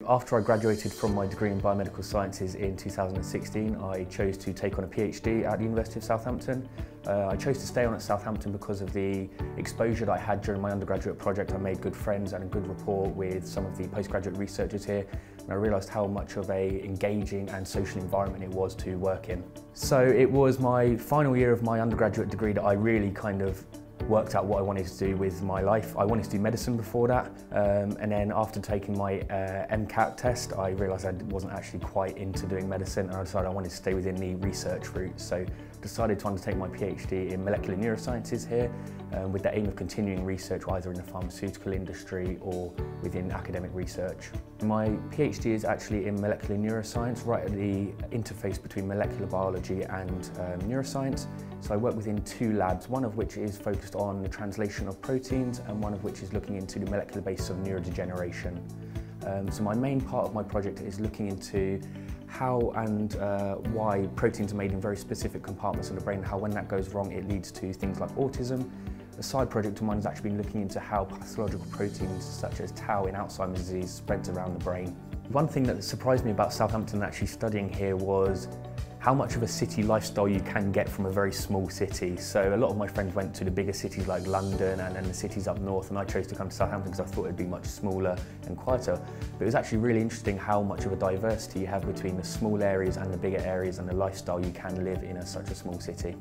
After I graduated from my degree in biomedical sciences in 2016, I chose to take on a PhD at the University of Southampton. I chose to stay on at Southampton because of the exposure that I had during my undergraduate project. I made good friends and a good rapport with some of the postgraduate researchers here, and I realised how much of a engaging and social environment it was to work in. So it was my final year of my undergraduate degree that I really kind of worked out what I wanted to do with my life. I wanted to do medicine before that, and then after taking my MCAT test, I realised I wasn't actually quite into doing medicine, and I decided I wanted to stay within the research route. So decided to undertake my PhD in molecular neurosciences here, with the aim of continuing research either in the pharmaceutical industry or within academic research. My PhD is actually in molecular neuroscience, right at the interface between molecular biology and neuroscience. So I work within two labs, one of which is focused on the translation of proteins and one of which is looking into the molecular basis of neurodegeneration. So my main part of my project is looking into how and why proteins are made in very specific compartments of the brain, how when that goes wrong it leads to things like autism. A side project of mine has actually been looking into how pathological proteins such as tau in Alzheimer's disease spreads around the brain. One thing that surprised me about Southampton actually studying here was how much of a city lifestyle you can get from a very small city. So a lot of my friends went to the bigger cities like London and then the cities up north, and I chose to come to Southampton because I thought it'd be much smaller and quieter. But it was actually really interesting how much of a diversity you have between the small areas and the bigger areas and the lifestyle you can live in such a small city.